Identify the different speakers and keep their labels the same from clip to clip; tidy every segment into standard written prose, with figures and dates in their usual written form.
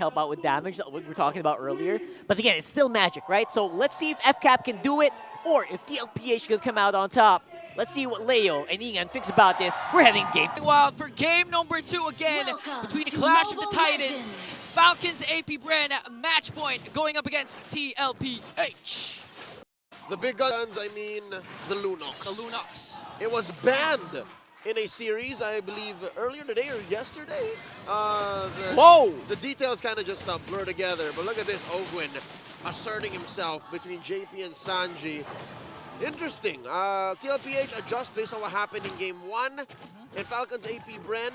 Speaker 1: help out with damage that we were talking about earlier. But again, it's still magic, right? So let's see if FCAP can do it or if TLPH can come out on top. Let's see what Leo and Ian thinks about this. We're heading game
Speaker 2: Wild for game number 2 again between the Clash of the Titans. Falcons AP Bren match point going up against TLPH.
Speaker 3: The big guns, I mean the Lunox.
Speaker 2: The Lunox.
Speaker 3: It was banned in a series, I believe, earlier today or yesterday.
Speaker 2: Whoa!
Speaker 3: The details kind of just blur together. But look at this, Ogwin asserting himself between JP and Sanji. Interesting. TLPH adjusts based on what happened in game 1. And Falcons AP Bren,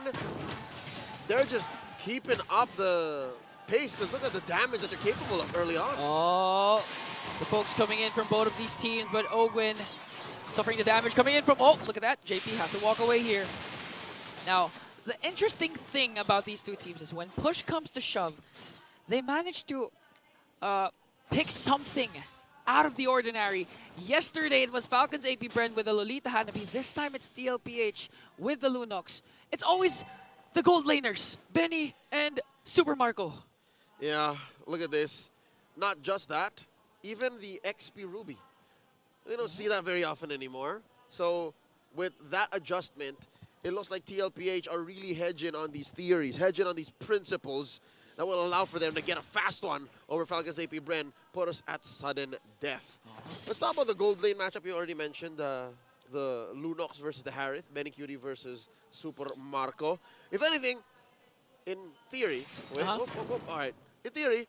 Speaker 3: they're just keeping up the pace because look at the damage that they're capable of early on.
Speaker 2: Oh, the folks coming in from both of these teams, but Ogwin suffering the damage coming in from, oh, look at that. JP has to walk away here. Now, the interesting thing about these two teams is when push comes to shove, they manage to pick something out of the ordinary. Yesterday, it was Falcons AP Bren with the Lolita Hanabi. This time, it's TLPH with the Lunox. It's always the gold laners, Benny and Super Marco.
Speaker 3: Yeah, look at this. Not just that, even the XP Ruby. We don't see that very often anymore. So with that adjustment, it looks like TLPH are really hedging on these theories, hedging on these principles that will allow for them to get a fast one over Falcons AP Bren, put us at sudden death. Let's talk about the gold lane matchup you already mentioned, the Lunox versus the Harith, Benny Cutie versus Super Marco. If anything, in theory, all right, in theory,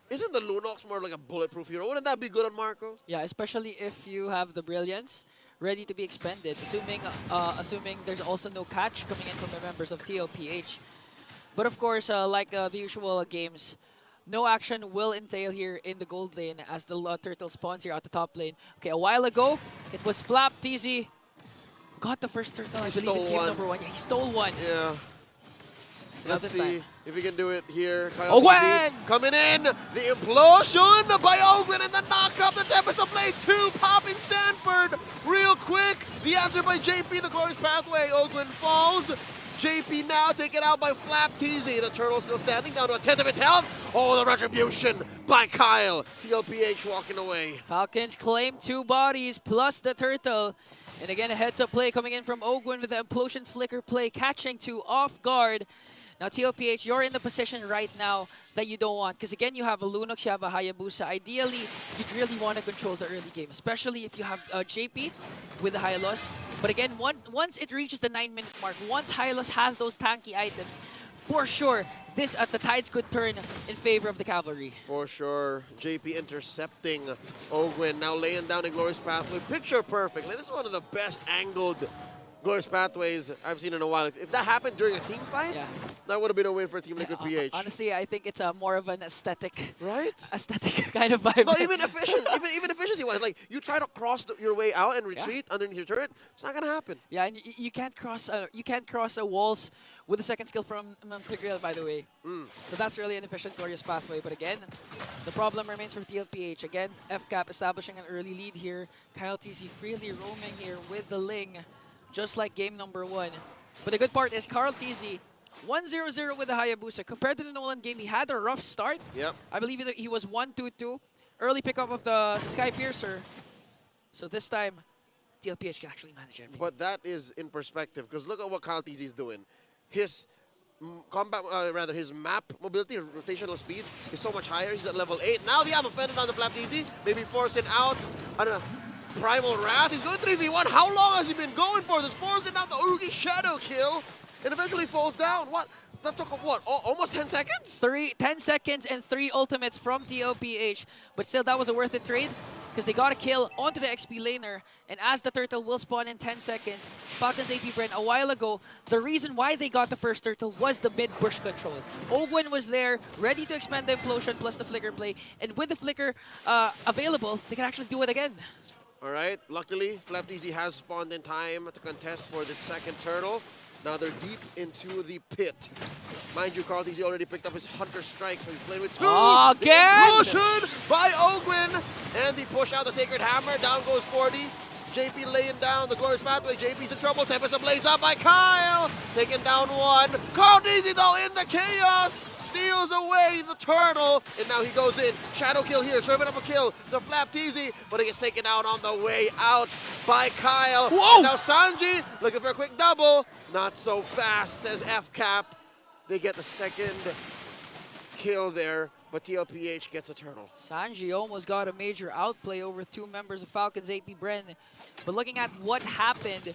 Speaker 3: isn't the Lunox more like a bulletproof hero? Wouldn't that be good on Marco?
Speaker 2: Yeah, especially if you have the Brilliance ready to be expended, assuming there's also no catch coming in from the members of TLPH. But of course, like the usual games, no action will entail here in the gold lane as the turtle spawns here at the top lane. Okay, a while ago, it was Flap, TZ, got the first turtle, I believe, in game number 1. Yeah, he stole one.
Speaker 3: Yeah. Let's see if we can do it here.
Speaker 2: Ogwin!
Speaker 3: Coming in, the implosion by Ogwin and the knock-up, the Tempest of Blades 2, popping Stanford real quick. The answer by JP, the glorious pathway. Ogwin falls. JP now taken out by Flap TZ. The turtle still standing down to a 10th of its health. Oh, the retribution by Kyle. TLPH walking away.
Speaker 2: Falcons claim 2 bodies plus the turtle. And again, a heads-up play coming in from Ogwin with the implosion flicker play, catching 2 off guard. Now, TLPH, you're in the position right now that you don't want. Because again, you have a Lunox, you have a Hayabusa. Ideally, you'd really want to control the early game, especially if you have JP with the Hylos. But again, once it reaches the 9-minute mark, once Hylos has those tanky items, for sure, the tides could turn in favor of the cavalry.
Speaker 3: For sure. JP intercepting Ogwin, now laying down a glorious pathway. Picture perfect. This is one of the best angled glorious pathways I've seen in a while. If that happened during a team fight, that would have been a win for Team Liquid PH.
Speaker 2: Honestly, I think it's more of an aesthetic, aesthetic kind of vibe.
Speaker 3: No, even efficiency-wise, like you try to cross your way out and retreat underneath your turret, it's not gonna happen.
Speaker 2: Yeah, and you can't cross. You can't cross walls with the second skill from Tigreal, by the way. So that's really an efficient glorious pathway. But again, the problem remains for TLPH. Again, FCAP establishing an early lead here. Kyle TZ freely roaming here with the Ling, just like game number 1. But the good part is Carl TZ 1-0-0 with the Hayabusa. Compared to the Nolan game, he had a rough start.
Speaker 3: Yep.
Speaker 2: I believe he was 1-2-2. Early pickup of the Sky Piercer. So this time, TLPH can actually manage everything.
Speaker 3: But that is in perspective, because look at what Kyle TZ is doing. His his map mobility, rotational speed is so much higher. He's at level 8. Now the offended on the Flap TZ, maybe forcing out. I don't know. Primal Wrath, he's going 3v1. How long has he been going for this? Forcing out the Oogie Shadow kill, and eventually falls down. What? That took, what, almost 10 seconds?
Speaker 2: 10 seconds and 3 ultimates from TLPH. But still, that was a worth it trade because they got a kill onto the XP laner. And as the turtle will spawn in 10 seconds, Falcons AP Bren, a while ago, the reason why they got the first turtle was the mid-bush control. Ogwin was there, ready to expand the implosion plus the flicker play. And with the flicker available, they can actually do it again.
Speaker 3: All right, luckily, Flap TZ has spawned in time to contest for the second turtle. Now they're deep into the pit. Mind you, Carl TZ already picked up his Hunter Strike, so he's playing with 2.
Speaker 2: Again!
Speaker 3: The implosion by Ogwin, and the push out the Sacred Hammer. Down goes 40. JP laying down the glorious pathway. JP's in trouble. Tempest ablaze up by Kyle. Taking down 1. Carl TZ, though, in the chaos. steals away the turtle, and now he goes in. Shadow kill here, serving up a kill. The Flap TZ, but he gets taken out on the way out by Kyle.
Speaker 2: Whoa!
Speaker 3: And now Sanji looking for a quick double. Not so fast, says FCAP. They get the second kill there, but TLPH gets a turtle.
Speaker 2: Sanji almost got a major outplay over two members of Falcons, AP Bren. But looking at what happened,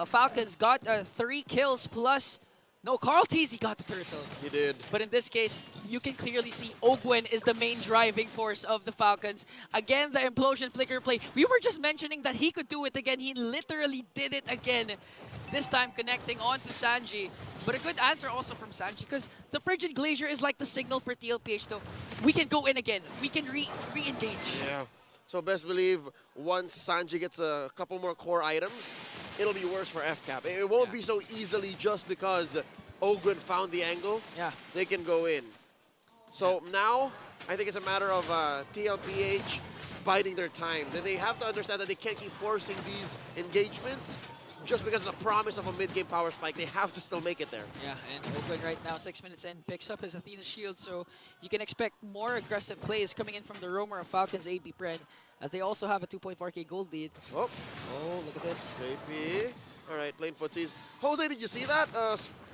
Speaker 2: Falcons got 3 kills plus. No, Carl TZ got the turtle.
Speaker 3: He did.
Speaker 2: But in this case, you can clearly see Ogwen is the main driving force of the Falcons. Again, the implosion flicker play. We were just mentioning that he could do it again. He literally did it again. This time connecting onto Sanji. But a good answer also from Sanji because the Frigid Glacier is like the signal for TLPH. So we can go in again. We can re-engage.
Speaker 3: Yeah. So best believe once Sanji gets a couple more core items, it'll be worse for FCAP. It won't be so easily just because Ogwen found the angle.
Speaker 2: Yeah.
Speaker 3: They can go in. So now, I think it's a matter of TLPH biding their time. They have to understand that they can't keep forcing these engagements just because of the promise of a mid-game power spike. They have to still make it there.
Speaker 2: Yeah, and Ogwen right now, 6 minutes in, picks up his Athena shield, so you can expect more aggressive plays coming in from the roamer of Falcons AB Pred, as they also have a 2.4k gold lead.
Speaker 3: Oh,
Speaker 2: look at this.
Speaker 3: JP. All right, playing footsies. Jose, did you see that?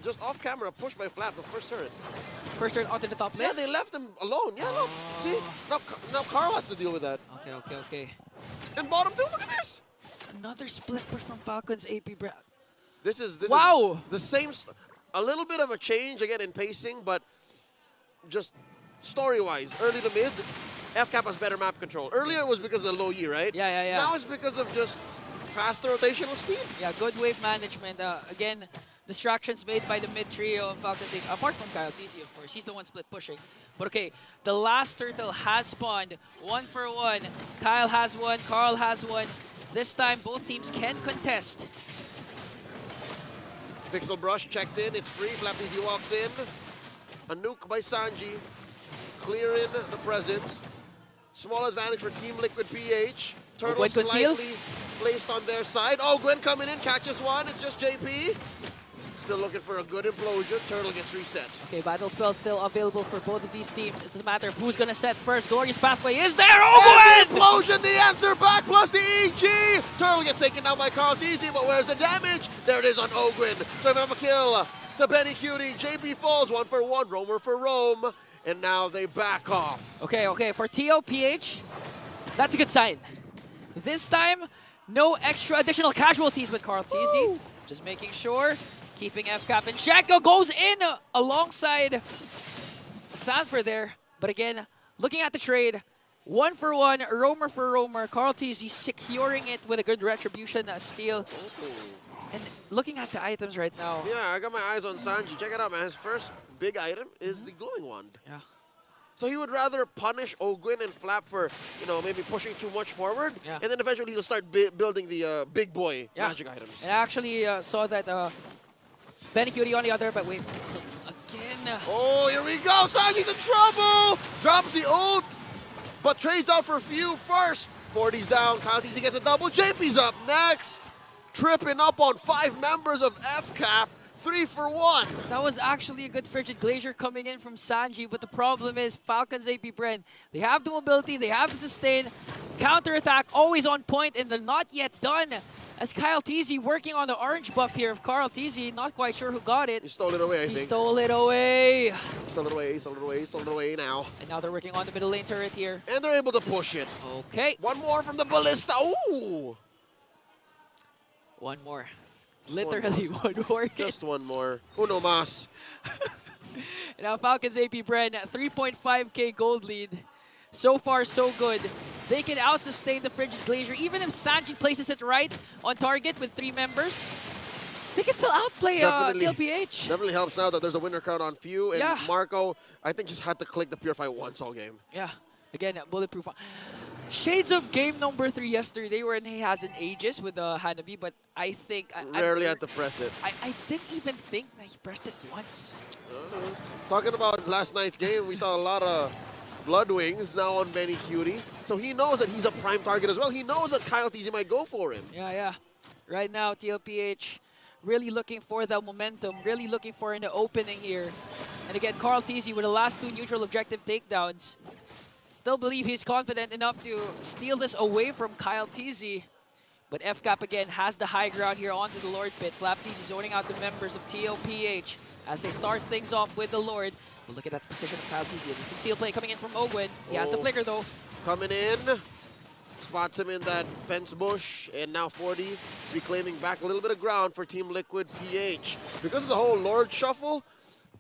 Speaker 3: Just off camera, pushed by Flap, the first turret.
Speaker 2: First turn onto the top lane?
Speaker 3: Yeah, they left him alone. Yeah, look. See? Now Carl has to deal with that.
Speaker 2: Okay.
Speaker 3: And bottom 2, look at this.
Speaker 2: Another split push from Falcons AP Pred.
Speaker 3: This is
Speaker 2: Wow!
Speaker 3: the same, a little bit of a change again in pacing, but just story-wise, early to mid, FCAP has better map control. Earlier it was because of the low E, right?
Speaker 2: Yeah.
Speaker 3: Now it's because of just faster rotational speed.
Speaker 2: Yeah, good wave management. Again, distractions made by the mid trio of Falcons AP, apart from Kyle TZ, of course. He's the one split pushing. But okay, the last turtle has spawned. 1 for 1. Kyle has 1, Carl has 1. This time, both teams can contest.
Speaker 3: Pixel Brush checked in, it's free. Flap TZ walks in. A nuke by Sanji, clearing the presence. Small advantage for Team Liquid PH. Turtle slightly placed on their side. Oh, Gwen coming in, catches one. It's just JP. Still looking for a good implosion. Turtle gets reset.
Speaker 2: Okay, battle spell still available for both of these teams. It's a matter of who's gonna set first. Glorious Pathway is there. Oh,
Speaker 3: and the implosion, the answer back, plus the EG. Turtle gets taken down by Carl TZ, but where's the damage? There it is on Ogwen. Serving up a kill to Benny Cutie. JP falls 1 for 1, roamer for Rome. And now they back off.
Speaker 2: Okay, for TLPH, that's a good sign. This time, no extra additional casualties with Carl TZ. Just making sure, keeping FCAP in check. Goes in alongside Sanford there. But again, looking at the trade, 1 for 1, roamer for roamer. Carl TZ securing it with a good retribution steal. And looking at the items right now.
Speaker 3: Yeah, I got my eyes on Sanji. Check it out, man. His first big item is the glowing wand.
Speaker 2: Yeah.
Speaker 3: So he would rather punish Ogwen and Flap for, maybe pushing too much forward.
Speaker 2: Yeah.
Speaker 3: And then eventually he'll start building the big boy magic items.
Speaker 2: And I actually saw that Benny Cutie on the other, but wait, again.
Speaker 3: Oh, here we go. Sanji's in trouble. Drops the ult, but trades out for few first. 40's down. Kyle TZ gets a double. JP's up next. Tripping up on 5 members of FCAP. 3 for 1.
Speaker 2: That was actually a good Frigid Glacier coming in from Sanji, but the problem is Falcons AP Bren. They have the mobility, they have the sustain, counterattack always on point, and they're not yet done. As Kyle TZ working on the orange buff here of Carl TZ, not quite sure who got it.
Speaker 3: He stole it away, I
Speaker 2: He
Speaker 3: think.
Speaker 2: stole it away.
Speaker 3: He stole it away, he stole it away, he stole it away now.
Speaker 2: And now they're working on the middle lane turret here.
Speaker 3: And they're able to push it.
Speaker 2: Okay.
Speaker 3: One more from the Ballista. Ooh!
Speaker 2: One more. Literally one more.
Speaker 3: Just one more. Uno mas.
Speaker 2: Now Falcons AP Bren, 3.5k gold lead. So far, so good. They can out-sustain the Frigid Glacier. Even if Sanji places it right on target with 3 members, they can still outplay TLPH.
Speaker 3: Definitely helps now that there's a winner count on few. And
Speaker 2: Yeah.
Speaker 3: Marco, I think, just had to click the Purify once all game.
Speaker 2: Yeah. Again, bulletproof. Shades of game number 3 yesterday wherein he hasn't ages with Hanabi, but I think...
Speaker 3: Rarely had to press it.
Speaker 2: I didn't even think that he pressed it once.
Speaker 3: Talking about last night's game, we saw a lot of Blood Wings now on Benny Cutie. So he knows that he's a prime target as well. He knows that Kyle TZ might go for him.
Speaker 2: Yeah. Right now, TLPH really looking for the momentum, really looking for an opening here. And again, Carl TZ with the last 2 neutral objective takedowns. Still believe he's confident enough to steal this away from Kyle TZ. But FCAP again has the high ground here onto the Lord pit. Flap TZ zoning out the members of TLPH as they start things off with the Lord. But look at that position of Kyle TZ. You can see a play coming in from Ogwin. He has the flicker though.
Speaker 3: Coming in. Spots him in that fence bush, and now 40 reclaiming back a little bit of ground for Team Liquid PH. Because of the whole Lord shuffle,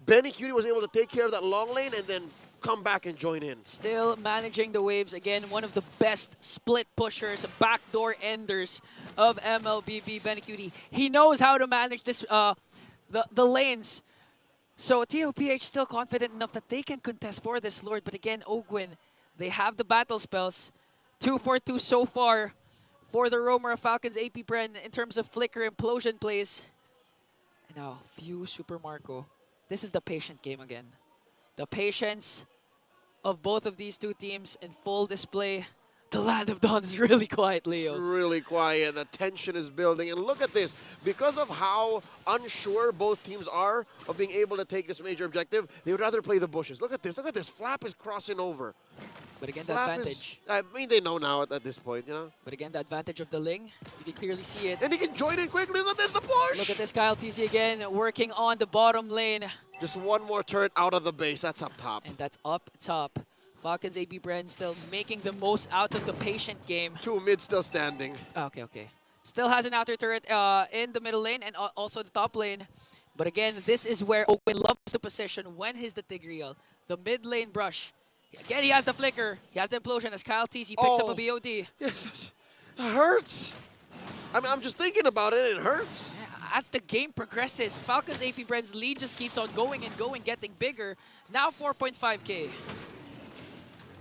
Speaker 3: Benny Cutie was able to take care of that long lane and then come back and join in.
Speaker 2: Still managing the waves. Again, one of the best split pushers, backdoor enders of MLBB, Benny Cutie. He knows how to manage this, the lanes. So TLPH still confident enough that they can contest for this Lord. But again, Ogwin, they have the battle spells. 2 for 2 so far for the roamer of Falcons AP Bren in terms of flicker implosion plays. And now, Few Super Marco. This is the patient game again. The patience of both of these two teams in full display. The Land of Dawn is really quiet, Leo.
Speaker 3: It's really quiet. The tension is building. And look at this. Because of how unsure both teams are of being able to take this major objective, they would rather play the bushes. Look at this. Look at this. Flap is crossing over.
Speaker 2: But again, the
Speaker 3: Flap
Speaker 2: advantage.
Speaker 3: I mean, they know now at this point, you know?
Speaker 2: But again, the advantage of the Ling. You can clearly see it.
Speaker 3: And he can join in quickly. Look at this, the push!
Speaker 2: Look at this, Kyle TZ again, working on the bottom lane.
Speaker 3: Just one more turret out of the base. That's up top.
Speaker 2: And that's up top. Falcons AB Bren still making the most out of the patient game.
Speaker 3: 2 mid still standing.
Speaker 2: Okay. Still has an outer turret in the middle lane and also the top lane. But again, this is where Owen loves to position when he's the Tigreal. The mid lane brush. Again, he has the flicker. He has the implosion as Kyle TZ picks up a BOD.
Speaker 3: Yes, it hurts. I mean, I'm just thinking about it. It hurts.
Speaker 2: Yeah, as the game progresses, Falcons AP Bren's lead just keeps on going and going, getting bigger. Now 4.5K.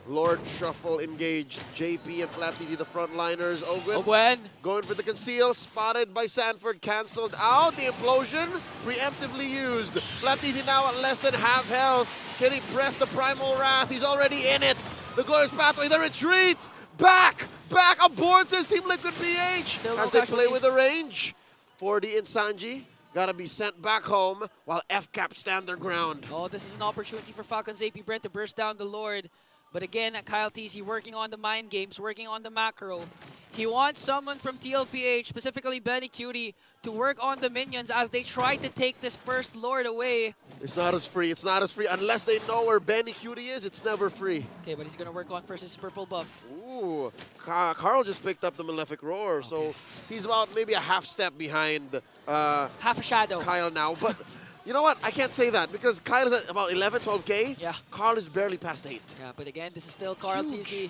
Speaker 3: Lord Shuffle engaged. JP and Flap TZ, the frontliners.
Speaker 2: Ogwen.
Speaker 3: Going for the conceal. Spotted by Sanford. Cancelled out. The implosion preemptively used. Flap TZ now at less than half health. Can he press the Primal Wrath? He's already in it. The Glorious Pathway. The retreat. Back aboard, says Team Liquid PH. As they play with the range. 40 and Sanji. Gotta be sent back home while FCAP stand their ground.
Speaker 2: Oh, this is an opportunity for Falcons AP Brent to burst down the Lord. But again, Kyle TZ working on the mind games, working on the macro. He wants someone from TLPH, specifically Benny Cutie, to work on the minions as they try to take this first Lord away.
Speaker 3: It's not as free. It's not as free. Unless they know where Benny Cutie is, it's never free.
Speaker 2: Okay, but he's going to work on first his purple buff.
Speaker 3: Ooh, Carl just picked up the Malefic Roar, okay. So he's about maybe a half step behind
Speaker 2: half a shadow.
Speaker 3: Kyle now. But you know what? I can't say that because Kyle is at about 11, 12K.
Speaker 2: Yeah.
Speaker 3: Carl is barely past 8.
Speaker 2: Yeah, but again, this is still Carl TZ.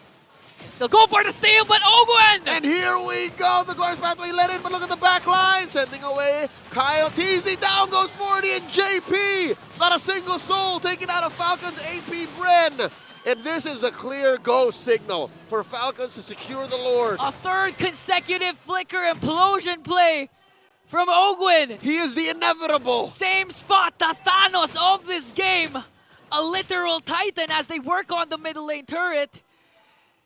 Speaker 2: Still go for the steal, but Ogwen!
Speaker 3: And here we go. The Glorious Pathway let in, but look at the back line. Sending away Kyle TZ. Down goes 40 and JP. Not a single soul taken out of Falcons AP Bren. And this is a clear go signal for Falcons to secure the Lord.
Speaker 2: A third consecutive flicker implosion play from Ogwen.
Speaker 3: He is the inevitable.
Speaker 2: Same spot, the Thanos of this game. A literal titan as they work on the middle lane turret.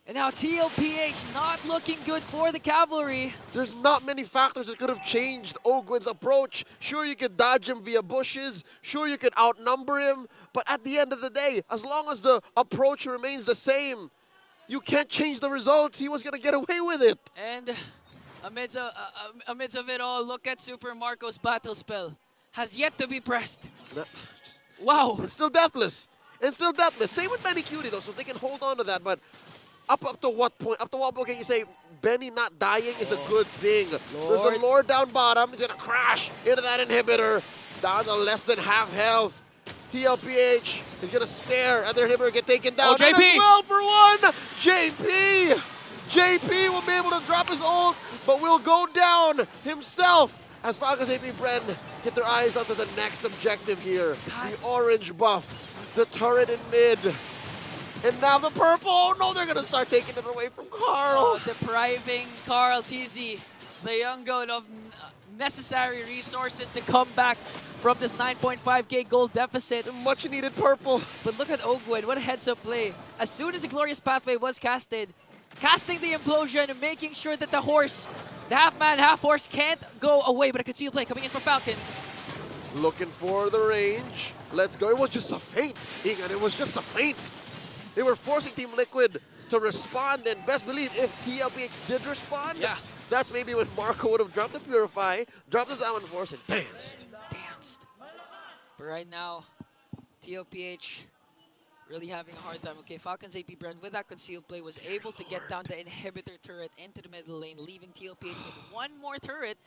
Speaker 2: And now TLPH not looking good for the Cavalry.
Speaker 3: There's not many factors that could have changed Ogwen's approach. Sure, you could dodge him via bushes. Sure, you could outnumber him. But at the end of the day, as long as the approach remains the same, you can't change the results. He was going to get away with it.
Speaker 2: And amidst of it all, look at Super Marco's battle spell. Has yet to be pressed. Wow.
Speaker 3: It's still deathless. It's still deathless. Same with Benny Cutie, though, so they can hold on to that. But up to what point? Up to what point can you say Benny not dying is a good thing?
Speaker 2: Lord.
Speaker 3: There's a Lord down bottom. He's going to crash into that inhibitor. Down to less than half health. TLPH is going to stare at their inhibitor get taken down.
Speaker 2: Oh, JP!
Speaker 3: And as well for one. JP will be able to drop his ult, but will go down himself as Falcons AP Bren get their eyes onto the next objective here. The orange buff, the turret in mid. And now the purple. Oh no, they're going to start taking it away from Carl.
Speaker 2: Oh, depriving Carl TZ, the young goat, of necessary resources to come back from this 9.5K gold deficit.
Speaker 3: Much needed purple.
Speaker 2: But look at Ogwen, what a heads-up play. As soon as the Glorious Pathway was casted, casting the implosion and making sure that the horse, the half-man, half-horse can't go away. But a concealed play coming in from Falcons.
Speaker 3: Looking for the range. Let's go. It was just a feint, Ingan. It was just a feint. They were forcing Team Liquid to respond, and best believe if TLPH did respond, that's maybe when Marco would have dropped the Purify, dropped the Zaman Force, and danced.
Speaker 2: But right now, TLPH really having a hard time. Okay, Falcons AP Brand with that concealed play was able to get down the inhibitor turret into the middle lane, leaving TLPH with one more turret.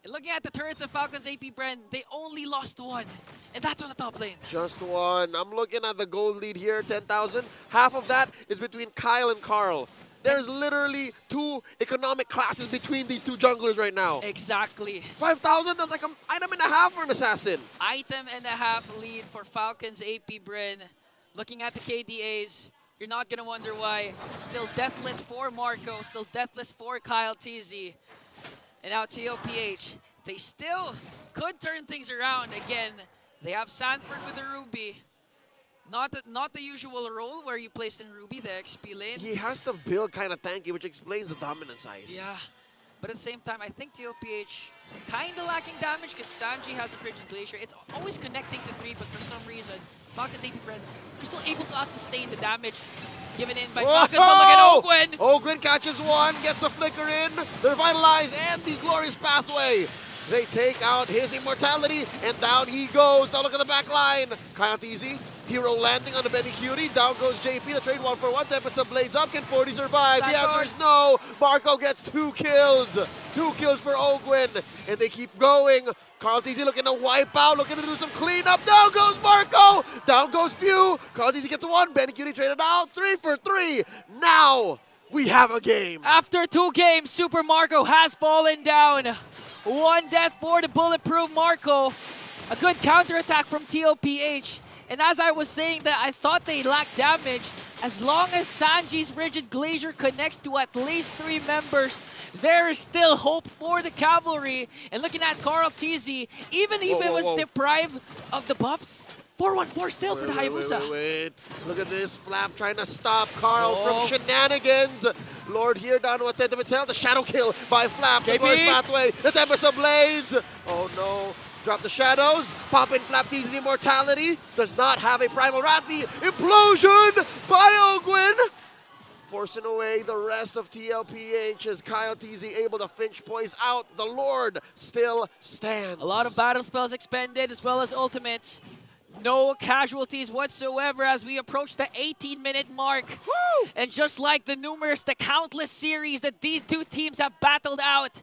Speaker 2: And looking at the turrets of Falcons AP Brand, they only lost one, and that's on the top lane.
Speaker 3: Just one. I'm looking at the gold lead here, 10,000. Half of that is between Kyle and Carl. There's literally 2 economic classes between these 2 junglers right now.
Speaker 2: Exactly.
Speaker 3: 5,000, that's like an item and a half for an assassin.
Speaker 2: Item and a half lead for Falcons AP Bryn. Looking at the KDAs, you're not going to wonder why. Still deathless for Marco, still deathless for Kyle TZ. And now TLPH, they still could turn things around. Again, they have Sanford with the Ruby. Not the usual role where you place in Ruby, the XP lane.
Speaker 3: He has to build kind of tanky, which explains the dominance size.
Speaker 2: Yeah, but at the same time, I think TLPH kind of lacking damage because Sanji has the Frigid Glacier. It's always connecting to 3, but for some reason, Falcons AP Brand, they're still able to sustain the damage given in by Falcons. But look at Ogwen!
Speaker 3: Ogwen catches one, gets the flicker in, the Revitalize, and the Glorious Pathway. They take out his immortality, and down he goes. Now look at the back line. Kyle TZ, hero landing on the Benny Cutie. Down goes JP, the trade 1-for-1. Tempest blades up. Can 40 survive? The answer is no. Marco gets 2 kills. 2 kills for Ogwen, and they keep going. Carl TZ looking to wipe out, looking to do some cleanup. Down goes Marco. Down goes Few. Carl TZ gets 1. Benny Cutie traded out. 3 for 3. Now we have a game.
Speaker 2: After 2 games, Super Marco has fallen down. 1 death for the bulletproof Marco. A good counterattack from TLPH. And as I was saying that I thought they lacked damage, as long as Sanji's Rigid Glacier connects to at least 3 members, there is still hope for the Cavalry. And looking at Carl TZ, even if it was deprived of the buffs, 4-1-4 still for the Hayabusa.
Speaker 3: Wait. Look at this. Flap trying to stop Carl from shenanigans. Lord here down to a 10th of its health. The shadow kill by Flap. The Glorious Pathway. The Tempest of Blades. Oh no. Drop the shadows. Pop in Flap TZ's immortality. Does not have a Primal Wrath. The implosion by Ogwen. Forcing away the rest of TLPH as Kyle TZ able to Finch poise out. The Lord still stands.
Speaker 2: A lot of battle spells expended as well as ultimates. No casualties whatsoever as we approach the 18-minute mark.
Speaker 3: Woo!
Speaker 2: And just like the countless series that these 2 teams have battled out,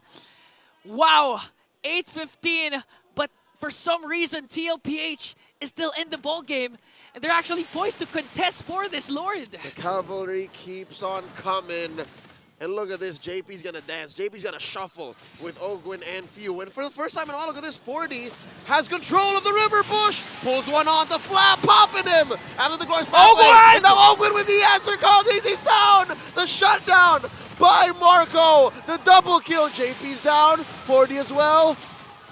Speaker 2: wow, 8-15, but for some reason TLPH is still in the ballgame, and they're actually poised to contest for this Lord.
Speaker 3: The Cavalry keeps on coming. And look at this, JP's gonna dance. JP's gonna shuffle with Ogwen and Few. And for the first time in a while, look at this, 40 has control of the river bush. Pulls one on the Flap, popping him. After the Glorious Pathway. And now Ogwen with the answer. Carl TZ's down. The shutdown by Marco. The double kill. JP's down. 40 as well.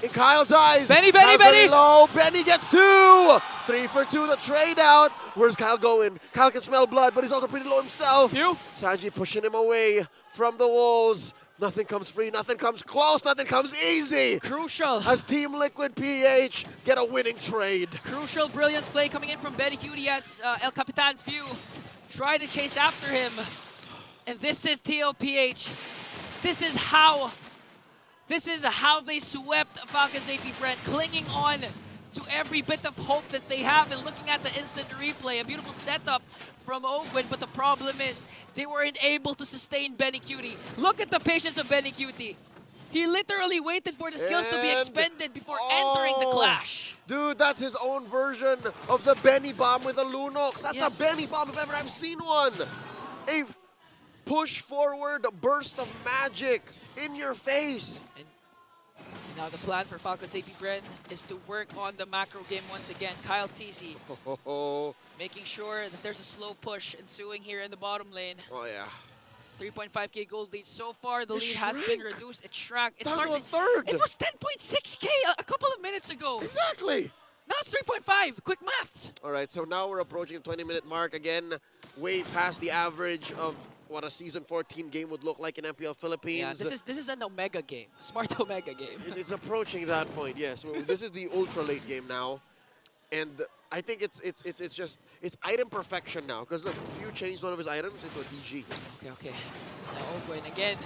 Speaker 3: In Kyle's eyes.
Speaker 2: Benny!
Speaker 3: Low. Benny gets 2. 3 for 2, the trade out. Where's Kyle going? Kyle can smell blood, but he's also pretty low himself. Sanji pushing him away from the walls. Nothing comes free, nothing comes close, nothing comes easy.
Speaker 2: Crucial.
Speaker 3: As Team Liquid PH get a winning trade.
Speaker 2: Crucial brilliance play coming in from Benny Cutie as El Capitan Few try to chase after him. And this is TLPH. This is how they swept Falcons AP Brent, clinging on to every bit of hope that they have, and looking at the instant replay, a beautiful setup from Ogwen, but the problem is they weren't able to sustain Benny Cutie. Look at the patience of Benny Cutie. He literally waited for the skills to be expended before entering the clash.
Speaker 3: Dude, that's his own version of the Benny Bomb with a Lunox. That's a Benny Bomb if ever I've seen one. A push forward burst of magic in your face.
Speaker 2: And now the plan for Falcons AP Bren is to work on the macro game once again. Kyle TZ making sure that there's a slow push ensuing here in the bottom lane.
Speaker 3: Oh yeah.
Speaker 2: 3.5k gold lead. So far, the lead has been reduced. It shrank. It
Speaker 3: started
Speaker 2: started.
Speaker 3: Third.
Speaker 2: It was 10.6k a couple of minutes ago.
Speaker 3: Exactly.
Speaker 2: Now it's 3.5. Quick maths.
Speaker 3: All right, so now we're approaching the 20-minute mark again, way past the average of what a Season 14 game would look like in MPL Philippines.
Speaker 2: Yeah, this is an Omega game, a smart Omega game.
Speaker 3: It's approaching that point, yes. Well, this is the ultra late game now, and I think it's just item perfection now. Because look, if you change one of his items into a DG.
Speaker 2: Okay. Now Ogwin again.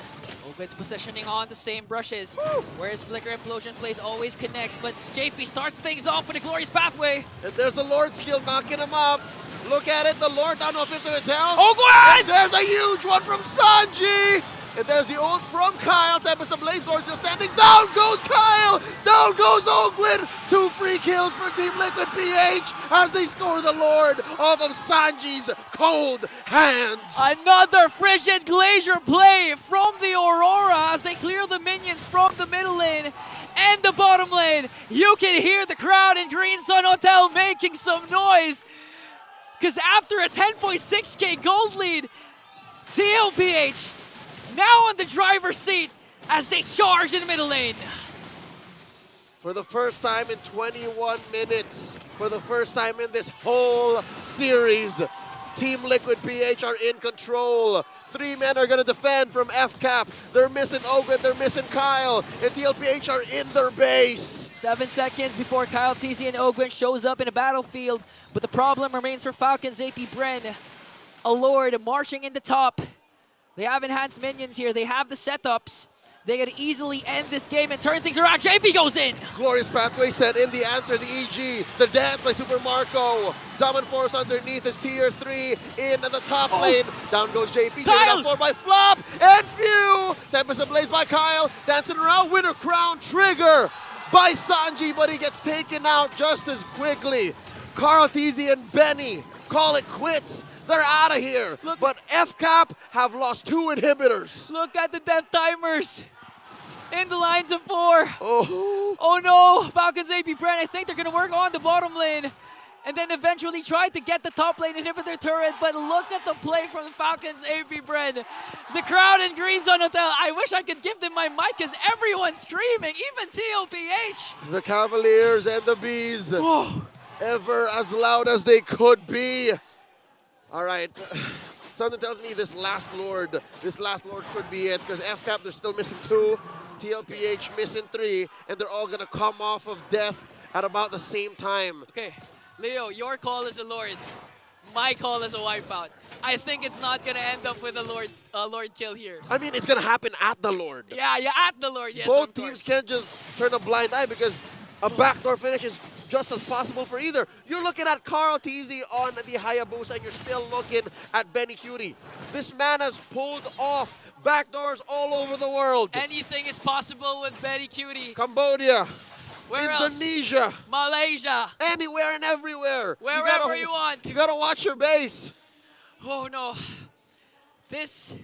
Speaker 2: Ogwin's positioning on the same brushes. Whereas Flicker Implosion plays always connects, but JP starts things off with a glorious pathway.
Speaker 3: And there's the Lord skill knocking him up. Look at it, the Lord down to a fifth of his health.
Speaker 2: Ogwin!
Speaker 3: And there's a huge one from Sanji. And there's the ult from Kyle. Tempest the Blaze Lord still standing. Down goes Kyle. Down goes Ogwin. 2 free kills for Team Liquid PH as they score the Lord off of Sanji's cold hands.
Speaker 2: Another frigid glacier play from the Aurora as they clear the minions from the middle lane and the bottom lane. You can hear the crowd in Green Sun Hotel making some noise because after a 10.6k gold lead, TLPH now on the driver's seat as they charge in the middle lane.
Speaker 3: For the first time in 21 minutes, for the first time in this whole series, Team Liquid PH are in control. 3 men are going to defend from FCAP. They're missing Ogwin, they're missing Kyle, and TLPH are in their base.
Speaker 2: 7 seconds before Kyle TZ and Ogwin shows up in a battlefield, but the problem remains for Falcons AP Bren. A Lord marching in the top. They have enhanced minions here. They have the setups. They could easily end this game and turn things around. JP goes in.
Speaker 3: Glorious pathway set in the answer, the EG. The dance by Super Marco. Zaman Force underneath is tier 3 in the top lane. Down goes JP. Taken down by Flop and Few. Tempest Ablaze by Kyle. Dancing around. Winner crown trigger by Sanji, but he gets taken out just as quickly. Carl TZ and Benny call it quits. They're out of here.
Speaker 2: Look,
Speaker 3: but FCAP have lost 2 inhibitors.
Speaker 2: Look at the death timers in the lines of 4.
Speaker 3: Oh
Speaker 2: No, Falcons AP Brand, I think they're going to work on the bottom lane and then eventually try to get the top lane inhibitor turret, but look at the play from the Falcons AP Brand. The crowd in Green Zone Hotel, I wish I could give them my mic because everyone's screaming, even TLPH.
Speaker 3: The Cavaliers and the Bees, ever as loud as they could be. All right, something tells me this last Lord could be it, because FCAP, they're still missing 2, TLPH missing 3, and they're all gonna come off of death at about the same time.
Speaker 2: Okay, Leo, your call is a Lord. My call is a wipeout. I think it's not gonna end up with a Lord kill here.
Speaker 3: I mean, it's gonna happen at the Lord.
Speaker 2: Yeah, at the Lord, yes.
Speaker 3: Both teams can't just turn a blind eye because a backdoor finish is just as possible for either. You're looking at Carl TZ on the Hayabusa, and you're still looking at Benny Cutie. This man has pulled off backdoors all over the world.
Speaker 2: Anything is possible with Benny Cutie.
Speaker 3: Cambodia,
Speaker 2: Where
Speaker 3: Indonesia,
Speaker 2: else? Malaysia.
Speaker 3: anywhere and everywhere.
Speaker 2: Wherever you want.
Speaker 3: You gotta watch your base.
Speaker 2: Oh no. This.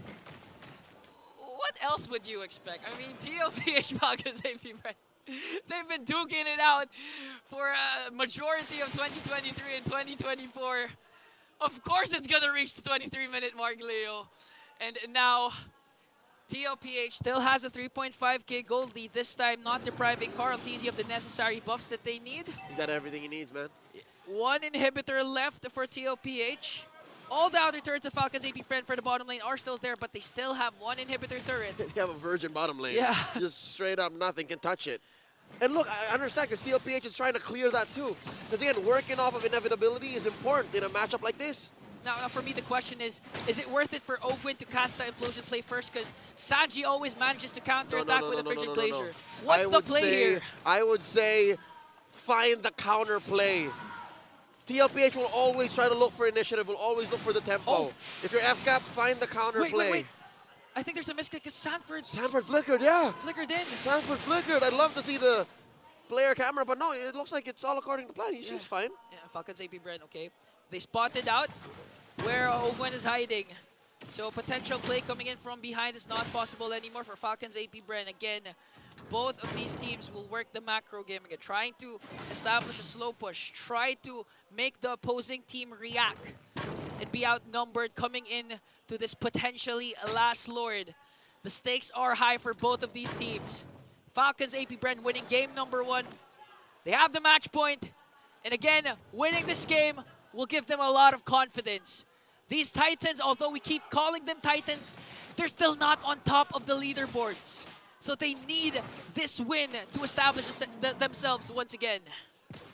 Speaker 2: What else would you expect? I mean, TLPH Falcons AP Brand. They've been duking it out for a majority of 2023 and 2024. Of course it's gonna reach the 23-minute mark, Leo. And now, TLPH still has a 3.5k gold lead, this time not depriving Carl TZ of the necessary buffs that they need.
Speaker 3: He got everything he needs, man.
Speaker 2: 1 inhibitor left for TLPH. All the outer turrets of Falcons AP Friend for the bottom lane are still there, but they still have 1 inhibitor turret.
Speaker 3: You have a virgin bottom lane.
Speaker 2: Yeah.
Speaker 3: Just straight up nothing can touch it. And look, I understand because TLPH is trying to clear that too. Because again, working off of inevitability is important in a matchup like this.
Speaker 2: Now for me, the question is it worth it for Ogwin to cast the Implosion play first? Because Sanji always manages to counter-attack with a Frigid Glacier. What's the play here?
Speaker 3: I would say find the counter play. TLPH will always try to look for initiative, will always look for the tempo.
Speaker 2: Oh.
Speaker 3: If you're FCAP, find the counter play.
Speaker 2: Wait. I think there's a mistake because Sanford
Speaker 3: flickered, yeah.
Speaker 2: flickered in.
Speaker 3: Sanford flickered. I'd love to see the player camera, but no, it looks like it's all according to plan. He seems fine.
Speaker 2: Yeah, Falcons AP Brand, okay. They spotted out where Ogwin is hiding. So potential play coming in from behind is not possible anymore for Falcons AP Brand. Again, both of these teams will work the macro game again, trying to establish a slow push, try to make the opposing team react and be outnumbered coming in to this potentially last Lord. The stakes are high for both of these teams. Falcons AP Brand winning game number 1. They have the match point, and again, winning this game will give them a lot of confidence. These Titans, although we keep calling them Titans, they're still not on top of the leaderboards. So they need this win to establish themselves once again.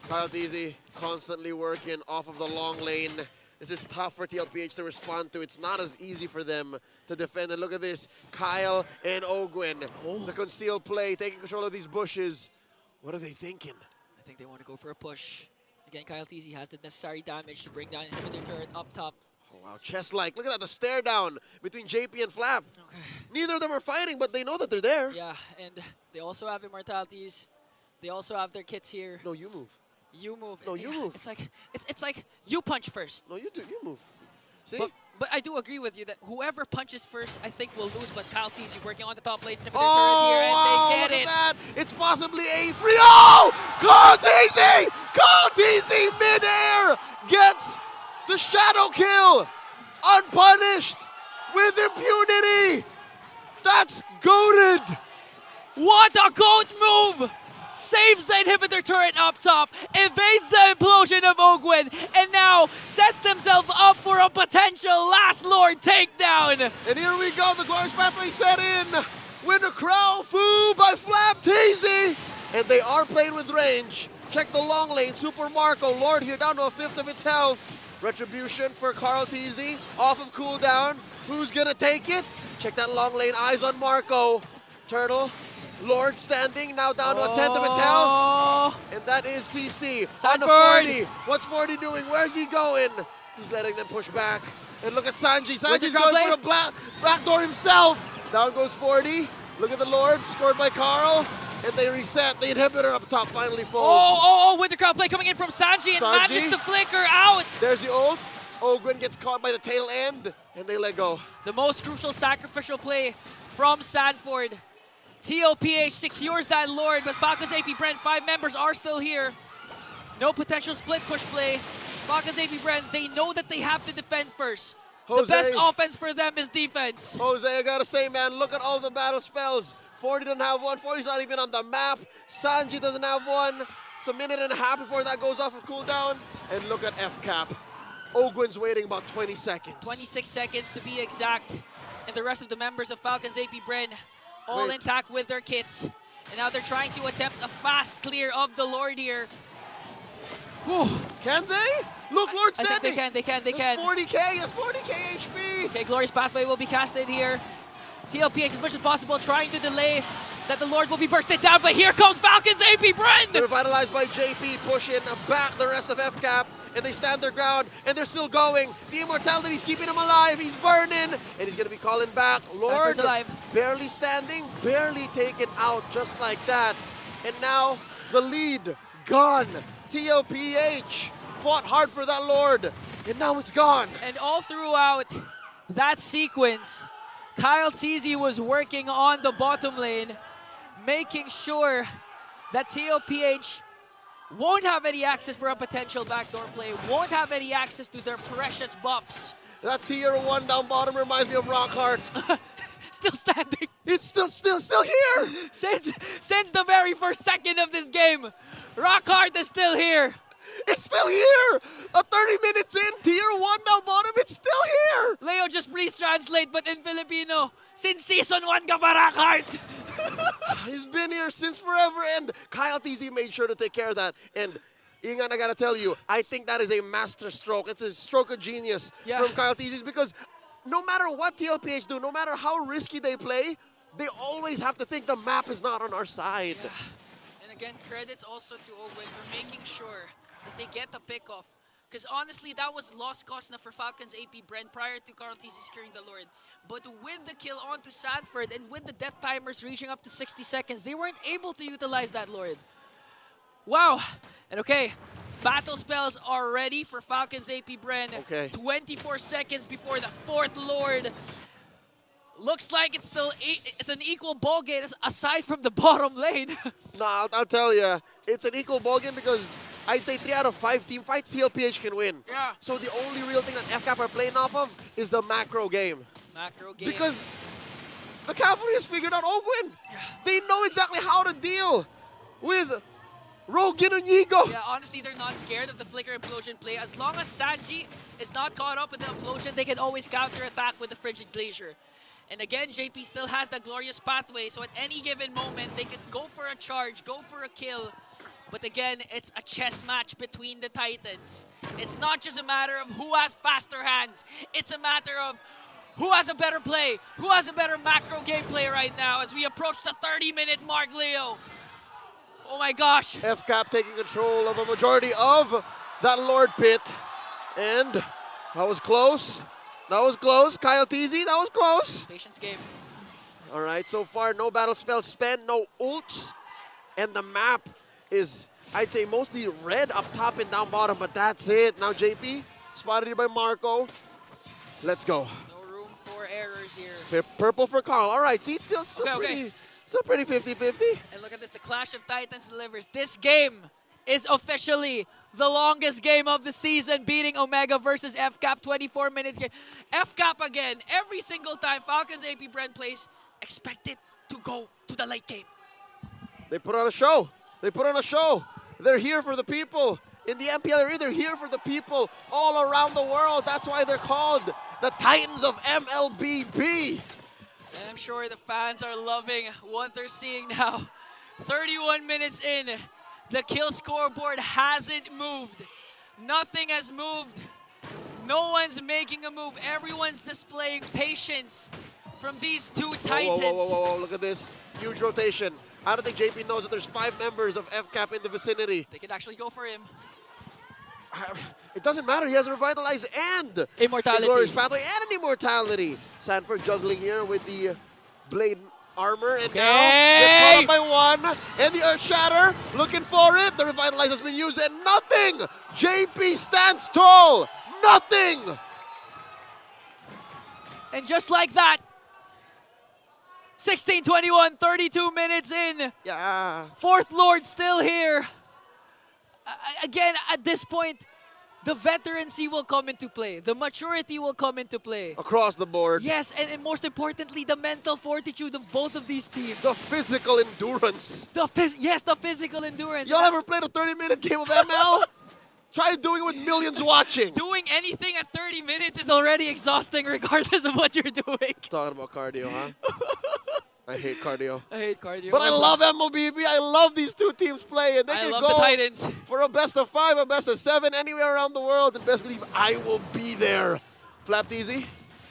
Speaker 3: Kyle Teasy constantly working off of the long lane. This is tough for TLPH to respond to. It's not as easy for them to defend. And look at this, Kyle and Ogwin. The concealed play, taking control of these bushes. What are they thinking?
Speaker 2: I think they want to go for a push. Again, Kyle Teasy has the necessary damage to bring down their turret up top.
Speaker 3: Oh, wow, chess-like. Look at that, the stare down between JP and Flap.
Speaker 2: Okay.
Speaker 3: Neither of them are fighting, but they know that they're there.
Speaker 2: Yeah, and they also have immortalities. They also have their kits here.
Speaker 3: No, you move.
Speaker 2: You move.
Speaker 3: No, you move.
Speaker 2: It's like you punch first.
Speaker 3: No, you do. You move. See?
Speaker 2: But I do agree with you that whoever punches first, I think will lose. But Kyle Teasy working on the top lane.
Speaker 3: Oh,
Speaker 2: Here, and
Speaker 3: wow,
Speaker 2: they
Speaker 3: look
Speaker 2: get
Speaker 3: at
Speaker 2: it.
Speaker 3: that. It's possibly a free. Oh! Carl Teasy! Carl Teasy midair gets the shadow kill. Unpunished with impunity. That's goated.
Speaker 2: What a goat move! Saves the inhibitor turret up top, evades the implosion of Ogwin, and now sets themselves up for a potential last Lord takedown.
Speaker 3: And here we go, the glorious pathway set in. Winter Crow, Fu by Flap Teasy. And they are playing with range. Check the long lane, Super Marco, Lord here down to a fifth of its health. Retribution for Carl Teasy, off of cooldown. Who's gonna take it? Check that long lane, eyes on Marco. Turtle, Lord standing, now down to a tenth of its health. And that is CC on the 40. What's 40 doing? Where's he going? He's letting them push back. And look at Sanji. Sanji's going for a backdoor himself. Down goes 40. Look at the Lord, scored by Carl. And they reset. The inhibitor up top finally falls.
Speaker 2: Winter Crown play coming in from Sanji and manages to flicker out.
Speaker 3: There's the ult. Ogwin gets caught by the tail end, and they let go.
Speaker 2: The most crucial sacrificial play from Sanford. TLPH secures that Lord, but Falcons AP Brent, 5 members are still here. No potential split push play. Falcons AP Brent, they know that they have to defend first.
Speaker 3: Jose,
Speaker 2: the best offense for them is defense.
Speaker 3: Jose, I gotta say, man, look at all the battle spells. 40 doesn't have one. 40's not even on the map. Sanji doesn't have one. It's a minute and a half before that goes off of cooldown. And look at FCAP. Ogwin's waiting about 20 seconds.
Speaker 2: 26 seconds to be exact. And the rest of the members of Falcons AP Bren all intact with their kits. And now they're trying to attempt a fast clear of the Lord here. Whew.
Speaker 3: Can they? Look, Lord standing.
Speaker 2: I think they can.
Speaker 3: That's 40k. That's 40k HP.
Speaker 2: Okay, Glorious Pathway will be casted here. TLPH as much as possible trying to delay that the Lord will be bursted down, but here comes Falcons AP Bren!
Speaker 3: They're revitalized by JP, pushing back the rest of FCAP, and they stand their ground, and they're still going. The immortality's keeping him alive. He's burning, and he's going to be calling back. Lord, barely standing, barely taken out just like that. And now the lead gone. TLPH fought hard for that Lord, and now it's gone.
Speaker 2: And all throughout that sequence, Kyle Teasy was working on the bottom lane, making sure that TLPH won't have any access for a potential backdoor play, won't have any access to their precious buffs.
Speaker 3: That tier 1 down bottom reminds me of Rockhart.
Speaker 2: Still standing.
Speaker 3: It's still here.
Speaker 2: Since the very first second of this game, Rockhart is still here.
Speaker 3: It's still here! 30 minutes in, tier 1 down bottom, it's still here!
Speaker 2: Leo, just please translate, but in Filipino, since season 1 ka pa, Rockhart!
Speaker 3: He's been here since forever, and Kyle Teasy made sure to take care of that. And Ingan, I gotta tell you, I think that is a master stroke. It's a stroke of genius from Kyle Teasy, because no matter what TLPH do, no matter how risky they play, they always have to think the map is not on our side.
Speaker 2: Yeah. And again, credits also to Ogwin for making sure that they get the pick-off. Because honestly, that was lost cause na for Falcons AP Brent prior to Carl Teasy securing the Lord. But with the kill onto Sanford and with the death timers reaching up to 60 seconds, they weren't able to utilize that Lord. Wow. And okay, battle spells are ready for Falcons AP Brent.
Speaker 3: Okay.
Speaker 2: 24 seconds before the 4th Lord. Looks like it's still it's an equal ball game aside from the bottom lane.
Speaker 3: No, I'll tell you, it's an equal ball game because I'd say 3 out of 5 team fights TLPH can win.
Speaker 2: Yeah.
Speaker 3: So the only real thing that FCAP are playing off of is the macro game.
Speaker 2: Macro game.
Speaker 3: Because the Cavalry has figured out Ogwin.
Speaker 2: Yeah.
Speaker 3: They know exactly how to deal with Rogan and Yigo.
Speaker 2: Yeah, honestly, they're not scared of the Flicker Implosion play. As long as Sanji is not caught up in the Implosion, they can always counter-attack with the Frigid Glacier. And again, JP still has the Glorious Pathway, so at any given moment, they could go for a charge, go for a kill. But again, it's a chess match between the Titans. It's not just a matter of who has faster hands. It's a matter of who has a better play, who has a better macro gameplay right now as we approach the 30-minute mark, Leo. Oh my gosh.
Speaker 3: FCAP taking control of a majority of that Lord Pit. And that was close. That was close. Kyle Teasy, that was close.
Speaker 2: Patience game.
Speaker 3: All right, so far no battle spells spent, no ults. And the map is, I'd say, mostly red up top and down bottom, but that's it. Now JP, spotted here by Marco. Let's go.
Speaker 2: No room for errors here.
Speaker 3: Purple for Carl. All right, see, it's still
Speaker 2: Okay.
Speaker 3: pretty 50-50.
Speaker 2: And look at this, the Clash of Titans delivers. This game is officially the longest game of the season, beating Omega versus FCAP, 24 minutes game. FCAP again, every single time Falcons AP Brent plays, expect it to go to the late game.
Speaker 3: They put on a show. They put on a show. They're here for the people. In the MPL, they're here for the people all around the world. That's why they're called the Titans of MLBB.
Speaker 2: And I'm sure the fans are loving what they're seeing now. 31 minutes in, the kill scoreboard hasn't moved. Nothing has moved. No one's making a move. Everyone's displaying patience from these two Titans.
Speaker 3: Whoa, look at this. Huge rotation. I don't think JP knows that there's 5 members of FCAP in the vicinity.
Speaker 2: They could actually go for him.
Speaker 3: It doesn't matter. He has Revitalize and
Speaker 2: Immortality.
Speaker 3: a Glorious Pathway and an Immortality. Sanford juggling here with the Blade armor. And now gets caught up by 1. And the Earth Shatter looking for it. The Revitalize has been used and nothing. JP stands tall. Nothing.
Speaker 2: And just like that, 16-21, 32 minutes in.
Speaker 3: Yeah.
Speaker 2: Fourth Lord still here. Again, at this point, the veterancy will come into play. The maturity will come into play.
Speaker 3: Across the board.
Speaker 2: Yes, and most importantly, the mental fortitude of both of these teams.
Speaker 3: The physical endurance.
Speaker 2: The physical endurance.
Speaker 3: Y'all ever played a 30-minute game of ML? Try doing it with millions watching.
Speaker 2: Doing anything at 30 minutes is already exhausting regardless of what you're doing.
Speaker 3: Talking about cardio, huh? I hate cardio.
Speaker 2: I hate cardio.
Speaker 3: But I love MLBB. I love these two teams play. And they
Speaker 2: I
Speaker 3: can
Speaker 2: love
Speaker 3: go
Speaker 2: the Titans.
Speaker 3: for a best of 5, a best of 7, anywhere around the world. And best believe I will be there. Flapped easy.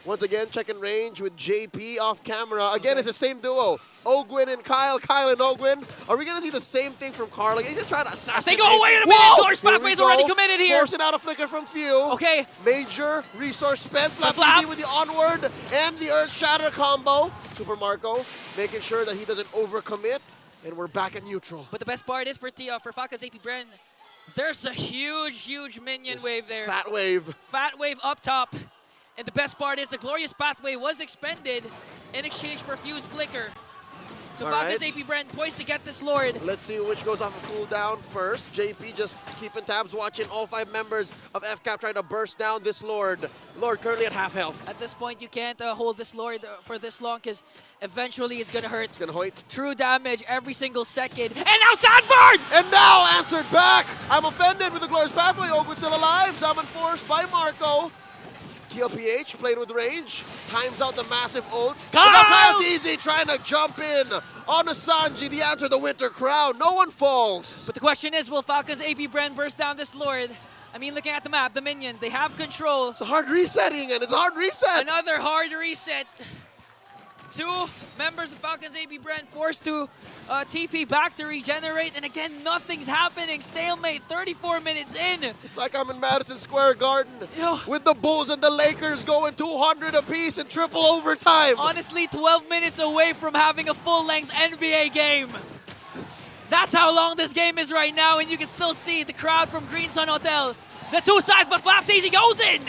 Speaker 3: Once again, checking range with JP off camera. Again, it's the same duo. Ogwin and Kyle. Kyle and Ogwin. Are we going to see the same thing from Carl? Like, he's just trying to assassinate.
Speaker 2: They go, wait a minute! Glorious Pathway's already committed here.
Speaker 3: Forcing out a flicker from Few.
Speaker 2: Okay.
Speaker 3: Major resource spent. Flapped
Speaker 2: Flap.
Speaker 3: easy with the onward and the Earth Shatter combo. Super Marco making sure that he doesn't overcommit. And we're back at neutral.
Speaker 2: But the best part is for Falcons AP Bren, there's a huge minion wave there.
Speaker 3: Fat wave.
Speaker 2: Fat wave up top. And the best part is the Glorious Pathway was expended in exchange for Fuse Flicker. So Falcons AP Brent poised to get this Lord.
Speaker 3: Let's see which goes off a cooldown first. JP just keeping tabs, watching all 5 members of FCAP trying to burst down this Lord. Lord currently at half health.
Speaker 2: At this point, you can't hold this Lord for this long because eventually it's going to hurt.
Speaker 3: It's going to hoit.
Speaker 2: True damage every single second. And now Sanford!
Speaker 3: And now answered back. I'm offended with the Glorious Pathway. Ogwin still alive. Zaman forced by Marco. TLPH playing with range, times out the massive ults.
Speaker 2: Kyle!
Speaker 3: Easy trying to jump in on Sanji. The answer, the Winter Crown. No one falls.
Speaker 2: But the question is, will Falcons AP Bren burst down this Lord? I mean, looking at the map, the minions, they have control.
Speaker 3: It's a hard resetting, and it's a hard reset.
Speaker 2: Another hard reset. 2 members of Falcons AP Brent forced to TP back to regenerate, and again, nothing's happening. Stalemate, 34 minutes in.
Speaker 3: It's like I'm in Madison Square Garden
Speaker 2: Yo.
Speaker 3: with the Bulls and the Lakers going 200 apiece in triple overtime.
Speaker 2: Honestly, 12 minutes away from having a full-length NBA game. That's how long this game is right now, and you can still see the crowd from Green Sun Hotel. The 2 sides, but Flap Daisy goes in.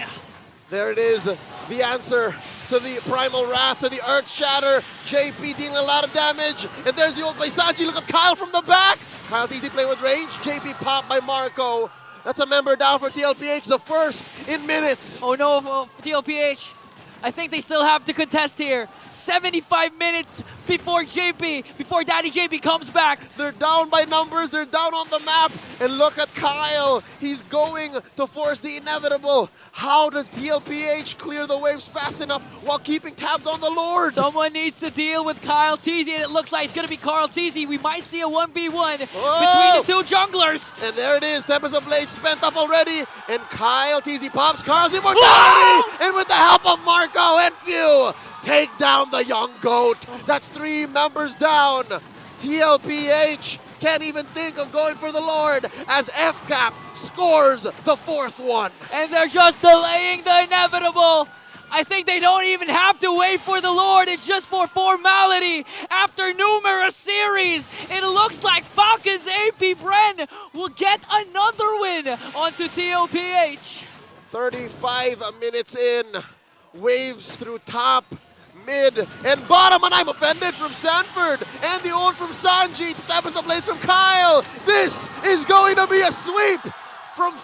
Speaker 3: There it is, the answer to the Primal Wrath, to the Earth Shatter. JP dealing a lot of damage. And there's the ult by Sanji. Look at Kyle from the back. Kyle easy playing with range. JP popped by Marco. That's a member down for TLPH, the first in minutes.
Speaker 2: Oh no, TLPH. I think they still have to contest here. 75 minutes before Daddy JP comes back.
Speaker 3: They're down by numbers, they're down on the map, and look at Kyle. He's going to force the inevitable. How does TLPH clear the waves fast enough while keeping tabs on the Lord?
Speaker 2: Someone needs to deal with Kyle Teasy, and it looks like it's going to be Carl Teasy. We might see a 1v1 between the two junglers.
Speaker 3: And there it is, Tempest of Blade spent up already, and Kyle Teasy pops Carl's immortality, and with the help of Marco and Few, take down the young goat. That's 3 members down. TLPH can't even think of going for the Lord as FCAP scores the 4th one.
Speaker 2: And they're just delaying the inevitable. I think they don't even have to wait for the Lord. It's just for formality. After numerous series, it looks like Falcons AP Bren will get another win onto TLPH.
Speaker 3: 35 minutes in, waves through top, mid, and bottom, and I'm offended from Sanford, and the ult from Sanji, Tempest of Blades from Kyle. This is going to be a sweep from